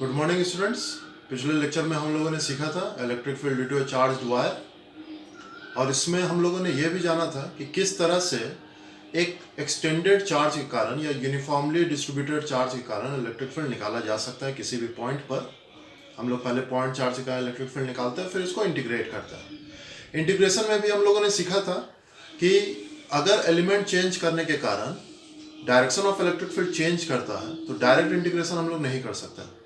Good morning students. पिछले lecture में हम लोगों ने सीखा था electric field due to a charged wire, और इसमें हम लोगों ने यह भी जाना था कि किस तरह से एक एक्सटेंडेड चार्ज के कारण या यूनिफॉर्मली डिस्ट्रीब्यूटेड चार्ज के कारण इलेक्ट्रिक फील्ड निकाला जा सकता है किसी भी पॉइंट पर। हम लोग पहले पॉइंट चार्ज के कारण इलेक्ट्रिक फील्ड निकालते हैं, फिर इसको इंटीग्रेट करते हैं। इंटीग्रेशन में भी हम लोगों ने सीखा था कि अगर एलिमेंट चेंज करने के कारण direction of electric field change करता है तो डायरेक्ट इंटीग्रेशन हम लोग नहीं कर सकते।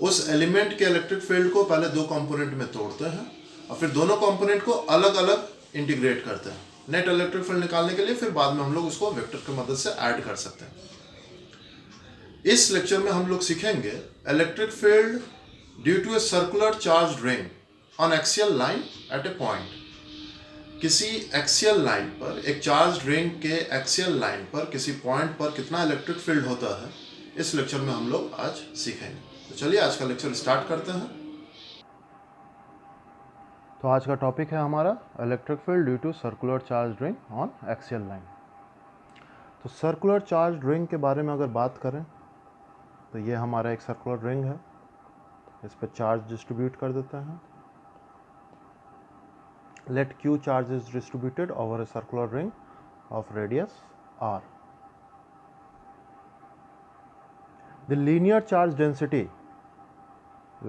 उस एलिमेंट के इलेक्ट्रिक फील्ड को पहले दो कंपोनेंट में तोड़ते हैं और फिर दोनों कंपोनेंट को अलग अलग इंटीग्रेट करते हैं नेट इलेक्ट्रिक फील्ड निकालने के लिए। फिर बाद में हम लोग उसको वेक्टर की मदद से ऐड कर सकते हैं। इस लेक्चर में हम लोग सीखेंगे electric field due to a circular charge ring on axial line at a point. किसी एक्सियल लाइन पर, एक चार्ज रिंग के एक्सियल लाइन पर किसी पॉइंट पर कितना इलेक्ट्रिक फील्ड होता है, इस लेक्चर में हम लोग आज सीखेंगे। तो चलिए आज का लेक्चर स्टार्ट करते हैं। तो आज का टॉपिक है हमारा electric field due to circular charge ring on axial line. तो सर्कुलर चार्ज रिंग के बारे में अगर बात करें तो ये हमारा एक सर्कुलर रिंग है, इस पर चार्ज डिस्ट्रीब्यूट कर देते हैं। Let Q charge is distributed over a circular ring of radius r. The linear charge density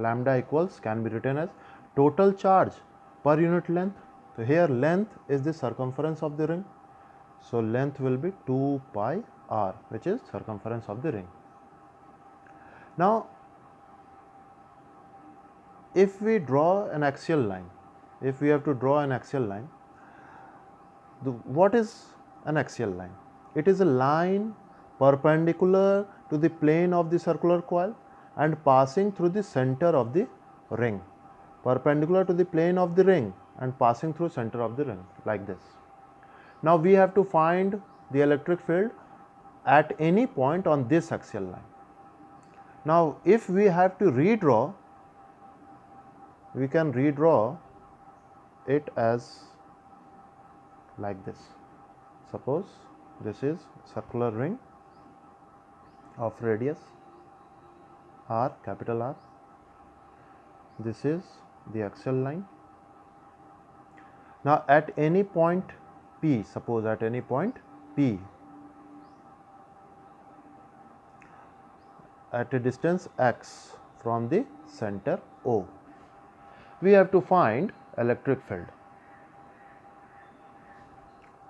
lambda equals can be written as total charge per unit length. So here length is the circumference of the ring, so length will be 2 pi r, which is circumference of the ring. Now if we draw an axial line, if we have to draw an axial line, what is an axial line? It is a line perpendicular to the plane of the circular coil and passing through the center of the ring, perpendicular to the plane of the ring and passing through center of the ring, like this. Now we have to find the electric field at any point on this axial line. Now if we have to redraw, we can redraw it as like this. Suppose this is circular ring of radius r, capital R. This is the axial line. Now at any point P, suppose at any point P, at a distance x from the center O, we have to find electric field.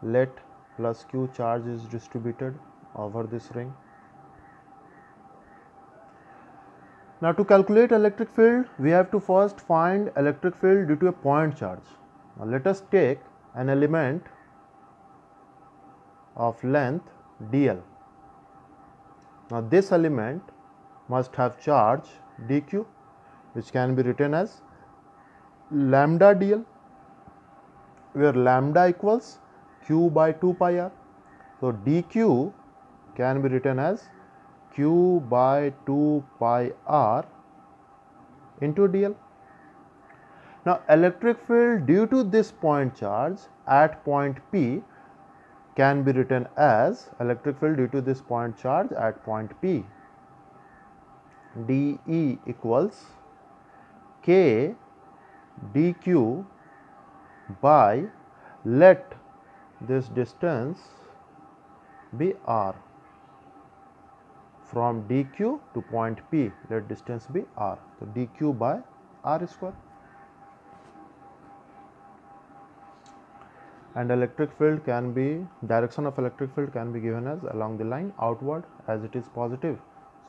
Let plus q charge is distributed over this ring. Now to calculate electric field, we have to first find electric field due to a point charge. Now let us take an element of length dl. Now this element must have charge dq, which can be written as lambda dl, where lambda equals q by 2 pi r. So dq can be written as q by 2 pi r into dl. Now electric field due to this point charge at point P can be written as electric field due to this point charge at point P, dE equals k dq by, let this distance be r. From dq to point P, let distance be r. So dq by r square. And electric field can be, direction of electric field can be given as along the line outward, as it is positive.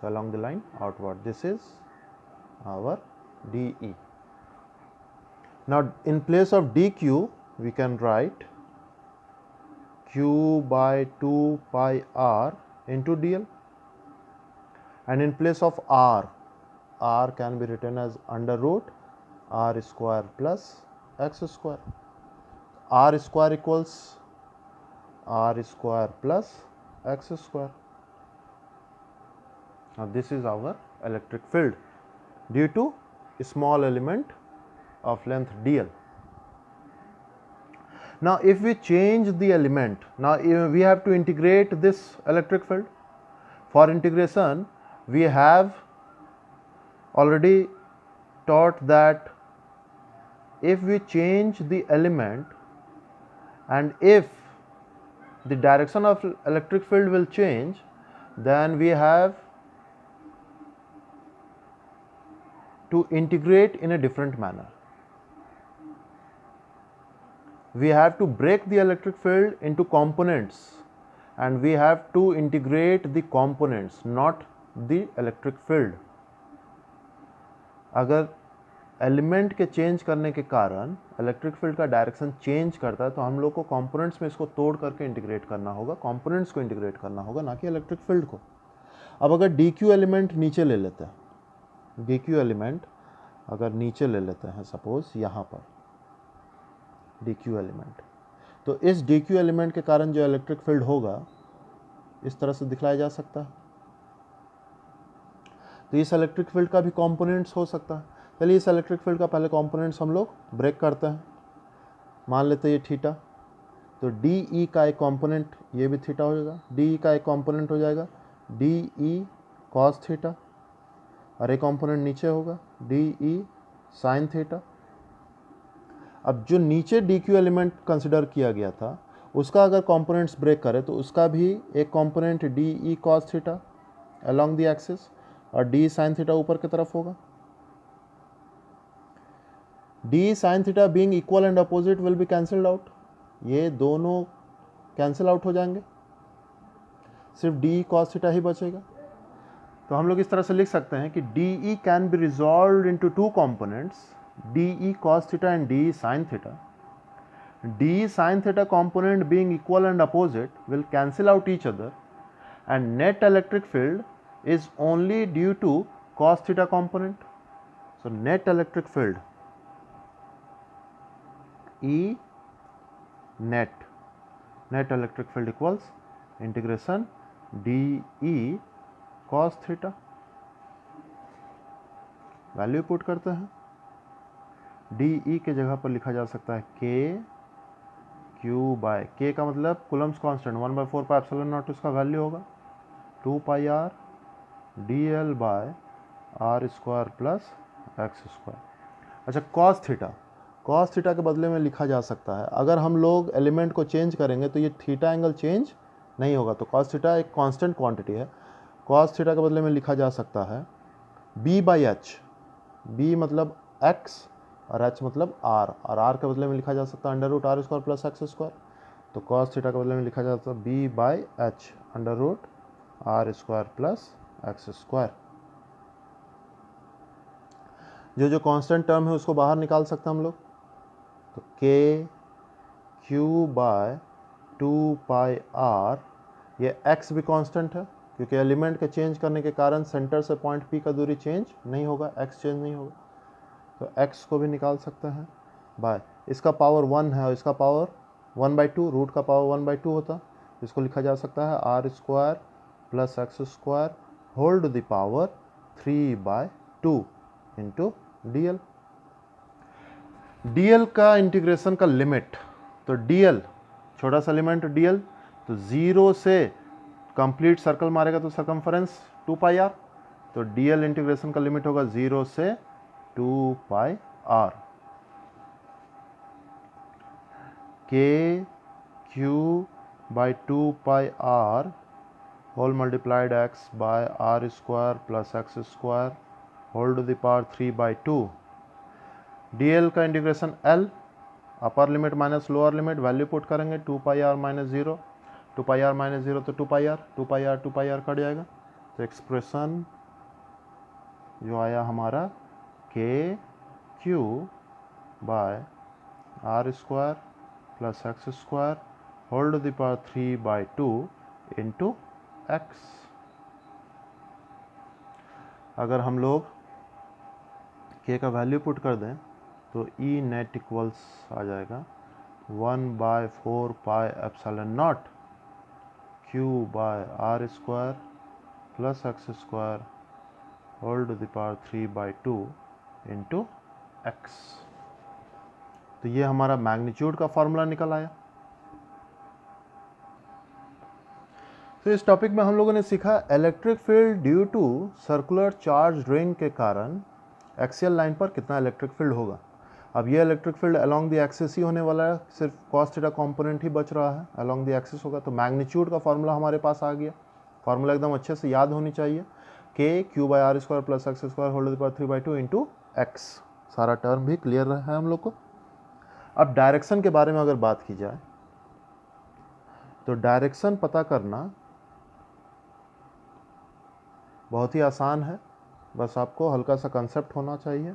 So along the line outward, this is our dE. Now in place of dq, we can write q by 2 pi r into dl, and in place of r can be written as under root r square plus x square. R square equals r square plus x square. Now this is our electric field due to a small element of length dl. Now if we change the element, now we have to integrate this electric field. For integration, we have already taught that if we change the element and if the direction of electric field will change, then we have to integrate in a different manner. We have to break the electric field into components and we have to integrate the components, not the electric field. अगर element के change करने के कारण electric field का direction change करता है तो हम लोग को कंपोनेंट्स में इसको तोड़ करके इंटीग्रेट करना होगा, कंपोनेंट्स को इंटीग्रेट करना होगा, ना कि इलेक्ट्रिक फील्ड को। अब अगर डी क्यू एलिमेंट नीचे ले लेते हैं, डी क्यू एलिमेंट अगर नीचे ले लेते हैं सपोज यहाँ पर डी क्यू एलिमेंट, तो इस डी क्यू एलिमेंट के कारण जो इलेक्ट्रिक फील्ड होगा इस तरह से दिखलाया जा सकता है। तो इस इलेक्ट्रिक फील्ड का भी कंपोनेंट्स हो सकता है। चलिए इस इलेक्ट्रिक फील्ड का पहले कंपोनेंट्स हम लोग ब्रेक करते हैं। मान लेते हैं ये थीटा, तो डी ई का एक कंपोनेंट ये भी थीटा हो जाएगा, डी ई का एक कंपोनेंट हो जाएगा डी ई कॉस थीटा, और एक कंपोनेंट नीचे होगा डी ई साइन थीटा। अब जो नीचे डी क्यू एलिमेंट कंसिडर किया गया था उसका अगर कंपोनेंट्स ब्रेक करें तो उसका भी एक component D E cos theta along the axis और डी साइन थीटा ऊपर की तरफ होगा। D sine theta being equal and opposite will be cancelled out, ये दोनों कैंसिल आउट हो जाएंगे, सिर्फ डी कॉस थीटा ही बचेगा। तो हम लोग इस तरह से लिख सकते हैं कि D E can be resolve into two components, D E cos theta and D E sine theta. D sine theta component being equal and opposite will cancel out each other and net electric field is only due to cos theta component. So net electric field E net electric field equals integration dE cos theta। Value put करते हैं, dE के जगह पर लिखा जा सकता है K Q bye K का मतलब Coulomb's constant 1/4 pi epsilon naught, इसका वैल्यू होगा 2 pi r dl by r square plus x square. अच्छा कॉस थीटा के बदले में लिखा जा सकता है, अगर हम लोग एलिमेंट को चेंज करेंगे तो ये थीटा एंगल चेंज नहीं होगा, तो कॉस थीटा एक कांस्टेंट क्वांटिटी है। कॉस थीटा के बदले में लिखा जा सकता है b बाई एच, b मतलब x और h मतलब r, और r के बदले में लिखा जा सकता है under root r square plus x square. तो कॉस थीटा के बदले में लिखा जा सकता है b by h under root r square plus x square. जो कांस्टेंट टर्म है उसको बाहर निकाल सकते हैं हम लोग, तो k q bye 2 pi r, ये x भी कांस्टेंट है क्योंकि एलिमेंट के चेंज करने के कारण सेंटर से पॉइंट p का दूरी चेंज नहीं होगा, x चेंज नहीं होगा, तो x को भी निकाल सकते हैं बाय, इसका पावर 1 है और इसका पावर 1/2, रूट का पावर 1/2 होता, इसको लिखा जा सकता है r square plus x square whole to the power 3/2 into d L का इंटीग्रेशन का लिमिट, तो डी एल छोटा सा एलिमेंट डी एल, तो 0 से कंप्लीट सर्कल मारेगा तो सरकमफरेंस 2 पाई आर, तो डी एल इंटीग्रेशन का लिमिट होगा 0 से 2 pi R. K Q by 2 pi R whole multiplied X by are square plus x square whole to the power 3/2। D L का integration L, upper limit minus lower limit, value put करेंगे 2 pi R minus 0, 2 pi R minus 0 तो 2 pi R, 2 pi R 2 pi r cut जाएगा, तो expression जो आया हमारा k q by are square plus x square whole to the power 3/2 into x. अगर हम लोग के का वैल्यू पुट कर दें तो ई नेट इक्वल्स आ जाएगा 1/4 pi epsilon nought q by are square plus x square whole to the power 3/2 into x. तो ये हमारा मैग्नीट्यूड का फॉर्मूला निकल आया। तो इस टॉपिक में हम लोगों ने सीखा electric field due to circular charge ring के कारण एक्सियल लाइन पर कितना इलेक्ट्रिक फील्ड होगा। अब ये electric field along the axis ही होने वाला है, सिर्फ कॉस थीटा कंपोनेंट ही बच रहा है, अलोंग द एक्सिस होगा। तो मैग्नीट्यूड का फॉर्मूला हमारे पास आ गया। फॉर्मूला एकदम अच्छे से याद होनी चाहिए, k Q by r square plus x square whole to the power 3/2 into x. सारा टर्म भी क्लियर है हम लोग को। अब डायरेक्शन के बारे में अगर बात की जाए तो डायरेक्शन पता करना बहुत ही आसान है, बस आपको हल्का सा कंसेप्ट होना चाहिए।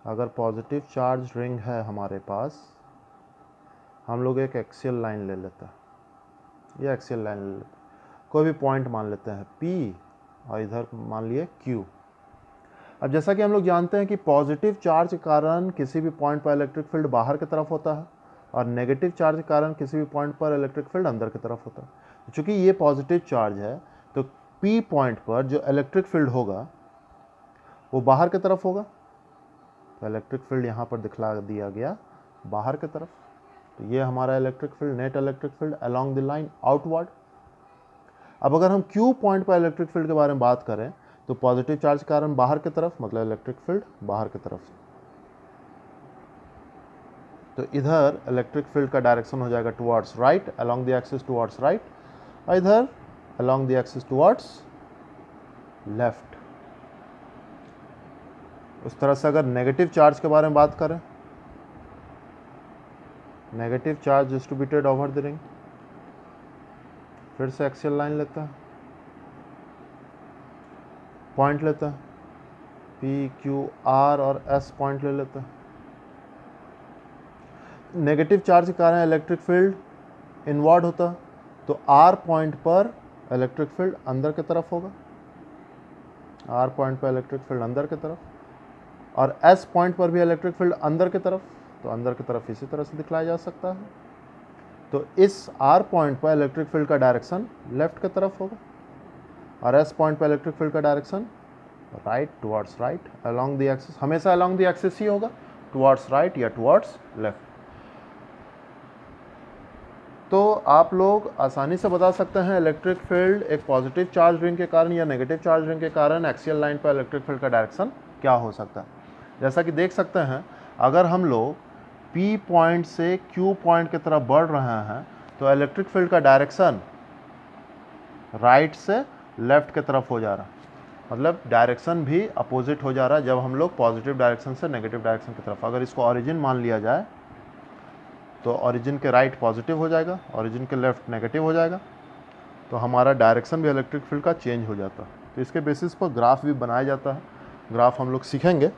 अगर पॉजिटिव चार्ज रिंग है हमारे पास, हम लोग एक एक्सियल लाइन ले लेते हैं, ये एक्सियल लाइन ले लेते हैं, कोई भी पॉइंट मान लेते हैं P और इधर मान लिए Q। अब जैसा कि हम लोग जानते हैं कि पॉजिटिव चार्ज के कारण किसी भी पॉइंट पर इलेक्ट्रिक फील्ड बाहर की तरफ होता है और नेगेटिव चार्ज के कारण किसी भी पॉइंट पर इलेक्ट्रिक फील्ड अंदर की तरफ होता है। चूँकि ये पॉजिटिव चार्ज है तो P पॉइंट पर जो इलेक्ट्रिक फील्ड होगा वो बाहर की तरफ होगा, तो इलेक्ट्रिक फील्ड यहाँ पर दिखला दिया गया बाहर की तरफ। तो ये हमारा electric field, net electric field along the line outward. अब अगर हम Q पॉइंट पर इलेक्ट्रिक फील्ड के बारे में बात करें तो पॉजिटिव चार्ज के कारण बाहर की तरफ, मतलब इलेक्ट्रिक फील्ड बाहर की तरफ। तो इधर इलेक्ट्रिक फील्ड का डायरेक्शन हो जाएगा towards right, along the axis towards right, और इधर along the axis towards left. उस तरह से अगर नेगेटिव चार्ज के बारे में बात करें, negative charge distributed over the ring, फिर से एक्सियल लाइन लेता है, पॉइंट लेता है, P Q R और S पॉइंट ले लेता है। नेगेटिव चार्ज के कारण इलेक्ट्रिक फील्ड इनवर्ड होता है, तो R पॉइंट पर इलेक्ट्रिक फील्ड अंदर की तरफ होगा, R पॉइंट पर इलेक्ट्रिक फील्ड अंदर की तरफ, और S पॉइंट पर भी इलेक्ट्रिक फील्ड अंदर की तरफ, तो अंदर की तरफ इसी तरह से दिखलाया जा सकता है। तो इस R पॉइंट पर इलेक्ट्रिक फील्ड का डायरेक्शन लेफ्ट की तरफ होगा और S पॉइंट पर इलेक्ट्रिक फील्ड का direction right, towards right, along the axis, हमेशा अलोंग द एक्सिस ही होगा, टुवर्ड्स राइट या टुवर्ड्स लेफ्ट। तो आप लोग आसानी से बता सकते हैं इलेक्ट्रिक फील्ड एक पॉजिटिव चार्ज रिंग के कारण या नेगेटिव चार्ज रिंग के कारण एक्सियल लाइन पर इलेक्ट्रिक फील्ड का डायरेक्शन क्या हो सकता है। जैसा कि देख सकते हैं, अगर हम लोग P पॉइंट से Q पॉइंट की तरफ बढ़ रहे हैं तो इलेक्ट्रिक फील्ड का डायरेक्शन राइट से लेफ्ट की तरफ हो जा रहा है, मतलब डायरेक्शन भी अपोजिट हो जा रहा है जब हम लोग पॉजिटिव डायरेक्शन से नेगेटिव डायरेक्शन की तरफ। अगर इसको ओरिजिन मान लिया जाए तो ओरिजिन के राइट पॉजिटिव हो जाएगा, ओरिजिन के लेफ्ट नेगेटिव हो जाएगा, तो हमारा डायरेक्शन भी इलेक्ट्रिक फील्ड का चेंज हो जाता है। तो इसके बेसिस पर ग्राफ भी बनाया जाता है, ग्राफ हम लोग सीखेंगे।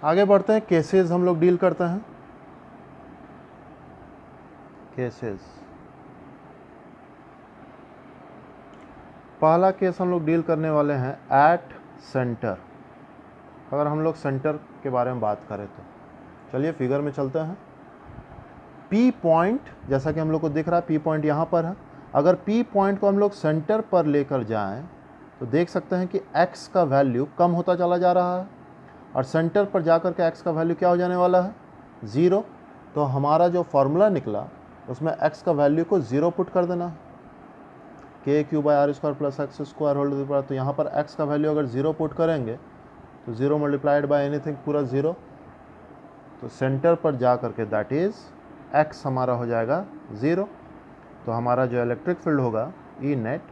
आगे बढ़ते हैं, केसेस हम लोग डील करते हैं। केसेस, पहला केस हम लोग डील करने वाले हैं एट सेंटर। अगर हम लोग सेंटर के बारे में बात करें तो चलिए फिगर में चलते हैं। P पॉइंट, जैसा कि हम लोग को दिख रहा है P पॉइंट यहाँ पर है। अगर P पॉइंट को हम लोग सेंटर पर लेकर जाएं तो देख सकते हैं कि x का वैल्यू कम होता चला जा रहा है और सेंटर पर जाकर के x का वैल्यू क्या हो जाने वाला है, 0। तो हमारा जो फॉर्मूला निकला उसमें x का वैल्यू को 0 पुट कर देना, k Q by r square plus x square whole to the power. तो यहाँ पर x का वैल्यू अगर 0 पुट करेंगे तो 0 मल्टीप्लाइड बाय एनीथिंग पूरा 0, तो सेंटर पर जा करके दैट इज़ x हमारा हो जाएगा 0। तो हमारा जो इलेक्ट्रिक फील्ड होगा ई नेट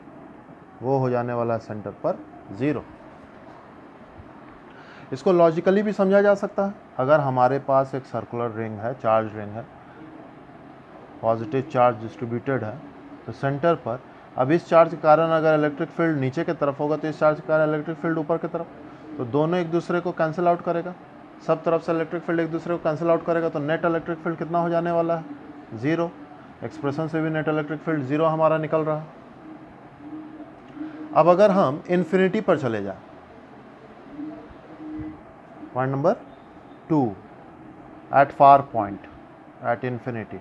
वो हो जाने वाला है सेंटर पर 0। इसको लॉजिकली भी समझा जा सकता है। अगर हमारे पास एक सर्कुलर रिंग है, चार्ज रिंग है, पॉजिटिव चार्ज डिस्ट्रीब्यूटेड है, तो सेंटर पर अब इस चार्ज के कारण अगर इलेक्ट्रिक फील्ड नीचे की तरफ होगा तो इस चार्ज के कारण इलेक्ट्रिक फील्ड ऊपर की तरफ, तो दोनों एक दूसरे को कैंसिल आउट करेगा, सब तरफ से इलेक्ट्रिक फील्ड एक दूसरे को कैंसिल आउट करेगा, तो नेट इलेक्ट्रिक फील्ड कितना हो जाने वाला है, 0। एक्सप्रेशन से भी नेट इलेक्ट्रिक फील्ड 0 हमारा निकल रहा है। अब अगर हम इन्फिनिटी पर चले जाए, point number 2, at far point, at infinity,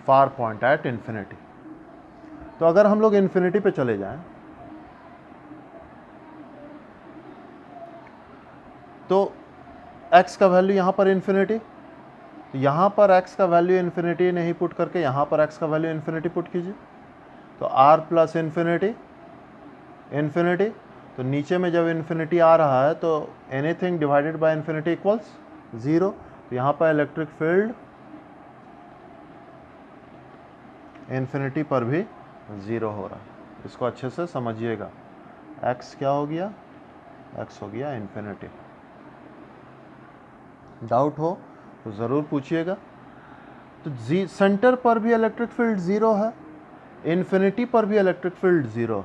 far point at infinity. तो अगर हम लोग इन्फिनिटी पे चले जाएं तो x का वैल्यू यहाँ पर इन्फिनिटी, तो यहाँ पर x का वैल्यू इन्फिनिटी नहीं पुट करके यहाँ पर x का वैल्यू इन्फिनिटी पुट कीजिए, तो r प्लस इन्फिनिटी इन्फिनिटी, तो नीचे में जब इन्फिनिटी आ रहा है तो anything divided by infinity equals 0, तो यहाँ पर इलेक्ट्रिक फील्ड इन्फिनिटी पर भी 0 हो रहा है। इसको अच्छे से समझिएगा, x क्या हो गया, x हो गया इन्फिनिटी। डाउट हो तो ज़रूर पूछिएगा। तो सेंटर पर भी इलेक्ट्रिक फील्ड 0 है, इन्फिनिटी पर भी इलेक्ट्रिक फील्ड 0,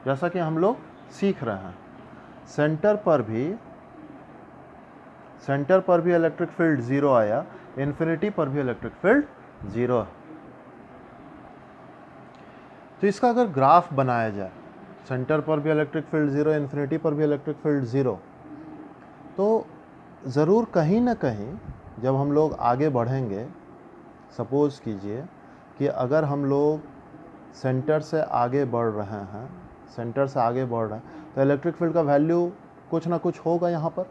जैसा कि हम लोग सीख रहे हैं। सेंटर पर भी इलेक्ट्रिक फील्ड 0 आया, इन्फिनिटी पर भी इलेक्ट्रिक फील्ड 0 है। तो इसका अगर ग्राफ बनाया जाए, सेंटर पर भी इलेक्ट्रिक फील्ड 0, इन्फिनिटी पर भी इलेक्ट्रिक फील्ड 0, तो ज़रूर कहीं ना कहीं जब हम लोग आगे बढ़ेंगे, सपोज़ कीजिए कि अगर हम लोग सेंटर से आगे बढ़ रहे हैं, तो इलेक्ट्रिक फील्ड का वैल्यू कुछ ना कुछ होगा यहाँ पर।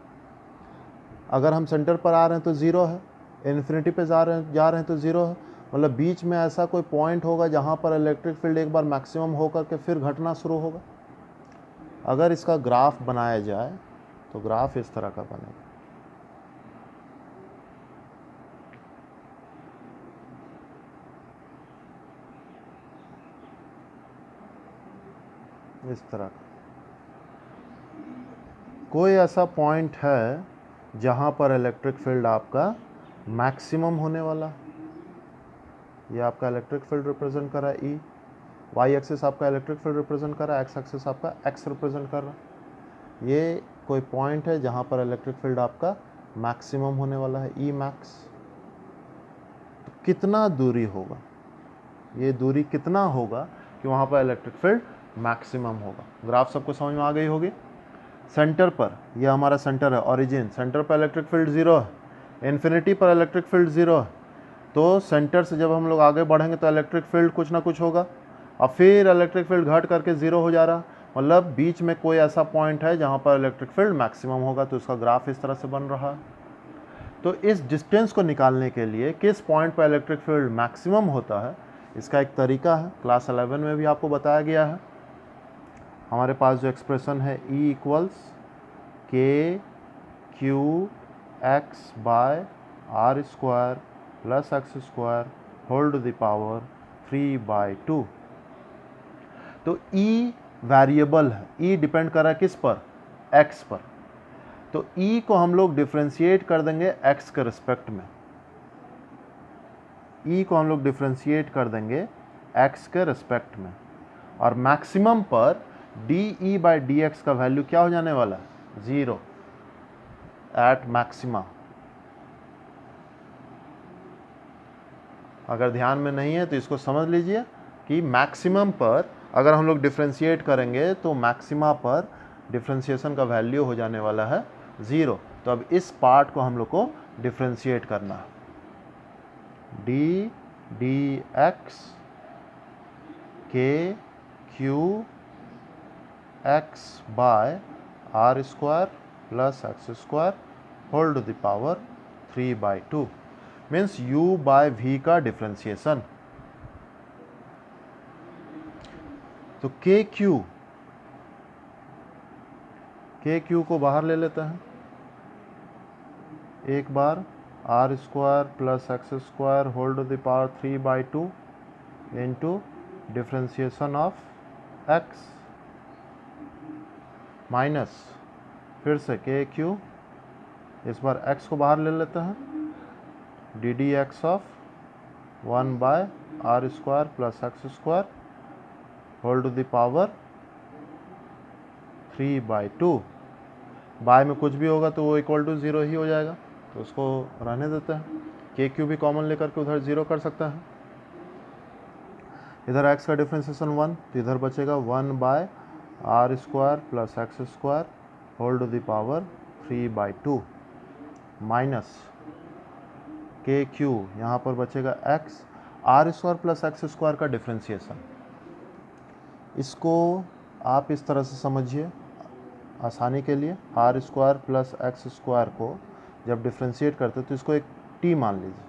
अगर हम सेंटर पर आ रहे हैं तो 0 है, इन्फिनिटी पे जा रहे हैं तो 0 है, मतलब बीच में ऐसा कोई पॉइंट होगा जहाँ पर इलेक्ट्रिक फील्ड एक बार मैक्सिमम होकर के फिर घटना शुरू होगा। अगर इसका ग्राफ बनाया जाए तो ग्राफ इस तरह का बनेगा। इस तरह का कोई ऐसा पॉइंट है जहाँ पर इलेक्ट्रिक फील्ड आपका मैक्सिमम होने वाला। ये आपका इलेक्ट्रिक फील्ड रिप्रेजेंट कर रहा है ई, वाई एक्सिस आपका इलेक्ट्रिक फील्ड रिप्रेजेंट कर रहा है, एक्स एक्सिस आपका एक्स रिप्रेजेंट कर रहा है। ये कोई पॉइंट है जहाँ पर इलेक्ट्रिक फील्ड आपका मैक्सिमम होने वाला है, ई मैक्स। तो कितना दूरी होगा, ये दूरी कितना होगा कि वहाँ पर इलेक्ट्रिक फील्ड मैक्सिमम होगा। ग्राफ सबको समझ में आ गई होगी। सेंटर पर, यह हमारा सेंटर है, ओरिजिन, सेंटर पर इलेक्ट्रिक फील्ड 0 है, इन्फिनिटी पर इलेक्ट्रिक फील्ड 0 है। तो सेंटर से जब हम लोग आगे बढ़ेंगे तो इलेक्ट्रिक फील्ड कुछ ना कुछ होगा, और फिर इलेक्ट्रिक फील्ड घट करके 0 हो जा रहा, मतलब बीच में कोई ऐसा पॉइंट है जहाँ पर इलेक्ट्रिक फील्ड मैक्सिमम होगा। तो इसका ग्राफ इस तरह से बन रहा है। तो इस डिस्टेंस को निकालने के लिए किस पॉइंट पर इलेक्ट्रिक फील्ड मैक्सिमम होता है, इसका एक तरीका है, क्लास 11 में भी आपको बताया गया है। हमारे पास जो एक्सप्रेशन है E equals k Q x by are square plus x square whole to the power 3/2। तो E वेरिएबल है, E डिपेंड कर रहा है किस पर, x पर। तो E को हम लोग डिफ्रेंशिएट कर देंगे x के रिस्पेक्ट में, E को हम लोग डिफ्रेंशिएट कर देंगे x के रिस्पेक्ट में, और मैक्सिमम पर dE/dx का वैल्यू क्या हो जाने वाला है, 0 एट मैक्सिमा। अगर ध्यान में नहीं है तो इसको समझ लीजिए कि मैक्सिमम पर अगर हम लोग डिफ्रेंशिएट करेंगे तो मैक्सिमा पर डिफ्रेंशिएशन का वैल्यू हो जाने वाला है 0। तो अब इस पार्ट को हम लोग को डिफ्रेंशिएट करना है, dx K Q x by are square plus x square whole to the power 3/2 means u by v का डिफ्रेंशिएशन। तो के क्यू को बाहर ले लेते हैं, एक बार R square plus x square whole to the power 3/2 into differentiation of x minus फिर से के क्यू, इस बार x को बाहर ले लेते हैं, d d x of 1/r square plus x square whole to the power 3/2। By में कुछ भी होगा तो वो इक्वल टू 0 ही हो जाएगा, तो उसको रहने देते हैं। के क्यू भी कॉमन लेकर के उधर 0 कर सकता है। इधर x का डिफ्रेंशिएशन 1, तो इधर बचेगा 1/r square plus x square whole to the power 3/2 minus k q, यहाँ पर बचेगा x, r square plus x square का डिफ्रेंशिएशन। इसको आप इस तरह से समझिए, आसानी के लिए r square plus x square को जब डिफ्रेंशिएट करते तो इसको एक टी मान लीजिए,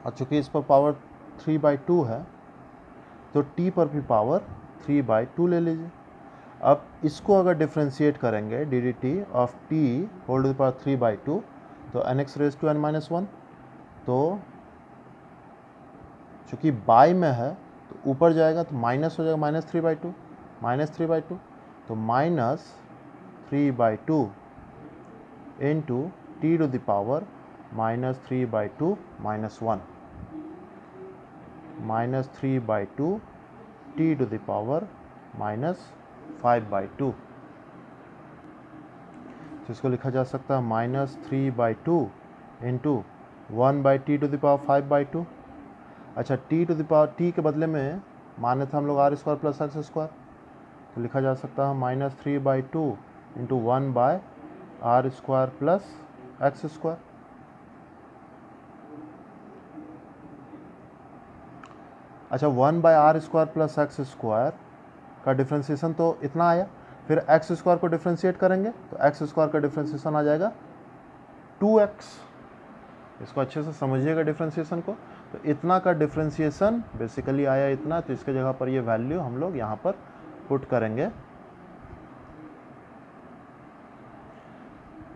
और चूँकि इस पर पावर 3/2 है तो टी पर भी पावर 3/2 ले लीजिए। अब इसको अगर डिफ्रेंशिएट करेंगे d d t of t whole to the power 3/2 तो nx raise to n minus 1, तो चूँकि बाई में है तो ऊपर जाएगा तो माइनस हो जाएगा -3/2 तो -3/2 into t to the power -3/2 -1 -3/2 t to the power -5/2। तो इसको लिखा जा सकता है -3/2 into 1/t to the power 5/2। अच्छा, t to the power t के बदले में माने थे हम लोग r square plus x square, तो लिखा जा सकता है -3/2 into 1/r square plus x square. अच्छा, 1/r square plus x square का डिफ्रेंशिएशन तो इतना आया, फिर एक्स स्क्वायर को डिफ्रेंशिएट करेंगे तो एक्स स्क्वायर का डिफ्रेंशिएशन आ जाएगा 2x। इसको अच्छे से समझिएगा डिफ्रेंशिएशन को। तो इतना का डिफ्रेंशिएशन बेसिकली आया इतना, तो इसके जगह पर ये वैल्यू हम लोग यहाँ पर पुट करेंगे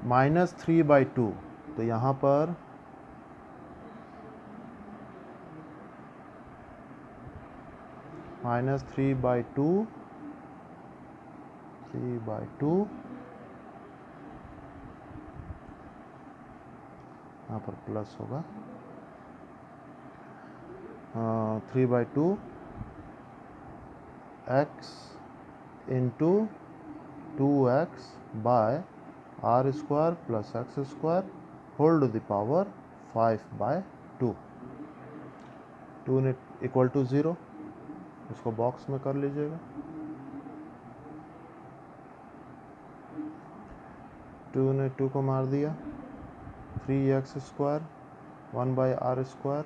-3/2, तो यहाँ पर -3/2 यहाँ पर प्लस होगा 3/2 x इंटू 2x by are square plus x square whole to the power 5/2 equal to 0। इसको बॉक्स में कर लीजिएगा। 2 ने 2 को मार दिया, 3x square 1/r square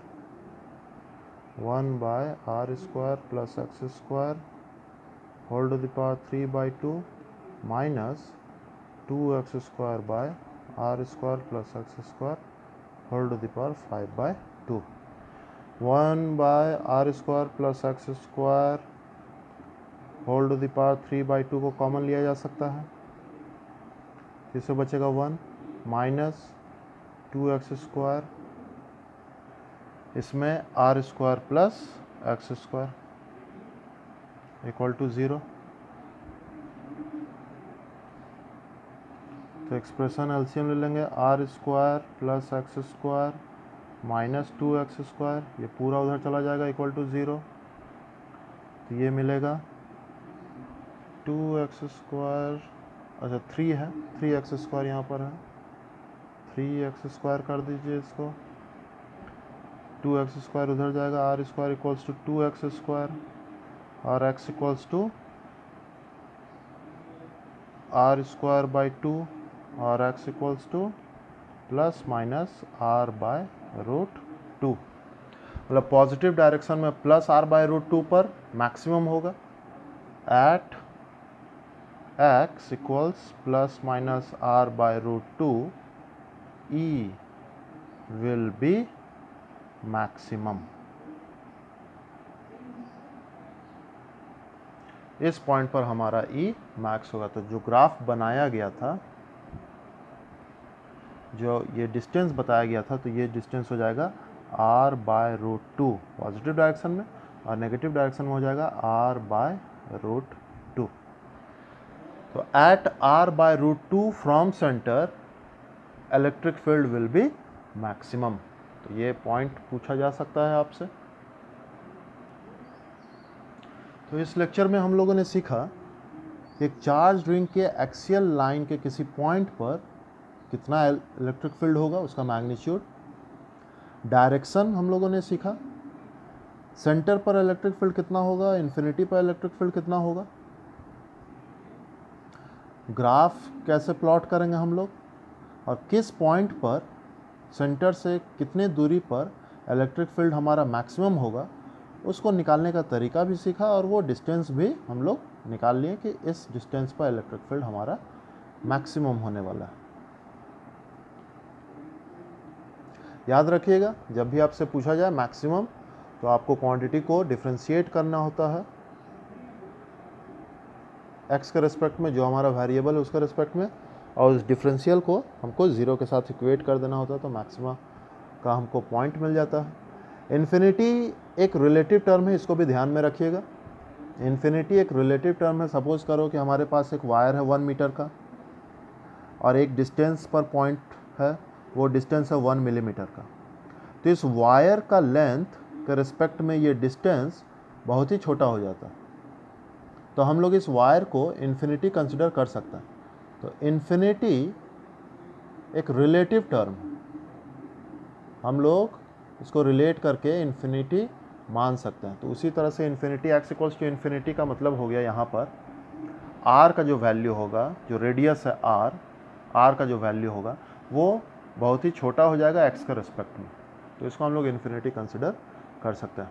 1/r square plus x square whole to the power 3/2 minus 2x square by are square plus x square whole to the power 5/2। 1/r square plus x square whole to the power 3/2 को common लिया जा सकता है, इससे बचेगा 1 minus 2x square, इसमें r square plus x square equal to 0। तो expression LCM ले लेंगे, r square plus x square minus 2x square, ये पूरा उधर चला जाएगा इक्वल टू 0। तो ये मिलेगा 2x स्क्वायर, अच्छा 3 है, 3x स्क्वायर यहाँ पर है, 3x स्क्वायर कर दीजिए इसको, 2x स्क्वायर उधर जाएगा, r square equals to 2x square और x equals to r square by 2 और x equals to plus minus r by root 2। मतलब पॉजिटिव डायरेक्शन में प्लस r बाय रूट 2 पर मैक्सिमम होगा at x equals plus minus r by root 2 e will be maximum. इस point पर हमारा E max होगा। तो जो ग्राफ बनाया गया था, जो ये डिस्टेंस बताया गया था, तो ये डिस्टेंस हो जाएगा r by root 2 positive direction में, और नेगेटिव डायरेक्शन में हो जाएगा r बाय रूट 2। तो at r by root 2 from centre electric field will be maximum. तो ये पॉइंट पूछा जा सकता है आपसे। तो इस लेक्चर में हम लोगों ने सीखा कि एक चार्ज रिंग के एक्सियल लाइन के किसी पॉइंट पर कितना इलेक्ट्रिक फील्ड होगा, उसका मैग्नीट्यूड, डायरेक्शन हम लोगों ने सीखा, सेंटर पर इलेक्ट्रिक फील्ड कितना होगा, इन्फिनिटी पर इलेक्ट्रिक फील्ड कितना होगा, ग्राफ कैसे प्लॉट करेंगे हम लोग, और किस पॉइंट पर सेंटर से कितने दूरी पर इलेक्ट्रिक फील्ड हमारा मैक्सिमम होगा, उसको निकालने का तरीका भी सीखा, और वो डिस्टेंस भी हम लोग निकाल लिए कि इस डिस्टेंस पर इलेक्ट्रिक फील्ड हमारा मैक्सिमम होने वाला है। याद रखिएगा, जब भी आपसे पूछा जाए मैक्सिमम, तो आपको क्वांटिटी को डिफ्रेंशिएट करना होता है एक्स के रिस्पेक्ट में, जो हमारा वेरिएबल है उसके रिस्पेक्ट में, और उस डिफरेंशियल को हमको ज़ीरो के साथ इक्वेट कर देना होता है, तो मैक्सिमा का हमको पॉइंट मिल जाता है। इन्फिनिटी एक रिलेटिव टर्म है, इसको भी ध्यान में रखिएगा। इन्फिनिटी एक रिलेटिव टर्म है। सपोज करो कि हमारे पास एक वायर है 1 मीटर का और एक डिस्टेंस पर पॉइंट है, वो डिस्टेंस है 1 मिलीमीटर का। तो इस वायर का लेंथ के रिस्पेक्ट में ये डिस्टेंस बहुत ही छोटा हो जाता है, तो हम लोग इस वायर को इन्फिनिटी कंसिडर कर सकते हैं। तो इन्फिनिटी एक रिलेटिव टर्म, हम लोग इसको रिलेट करके इन्फिनिटी मान सकते हैं। तो उसी तरह से infinity x equals to infinity का मतलब हो गया यहाँ पर आर का जो वैल्यू होगा, जो रेडियस है आर का जो वैल्यू होगा वो बहुत ही छोटा हो जाएगा एक्स के रिस्पेक्ट में, तो इसको हम लोग इन्फिनिटी कंसिडर कर सकते हैं।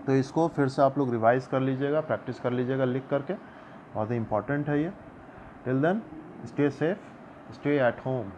तो इसको फिर से आप लोग रिवाइज कर लीजिएगा, प्रैक्टिस कर लीजिएगा लिख करके, बहुत ही इंपॉर्टेंट है ये। Till then stay safe, stay at home.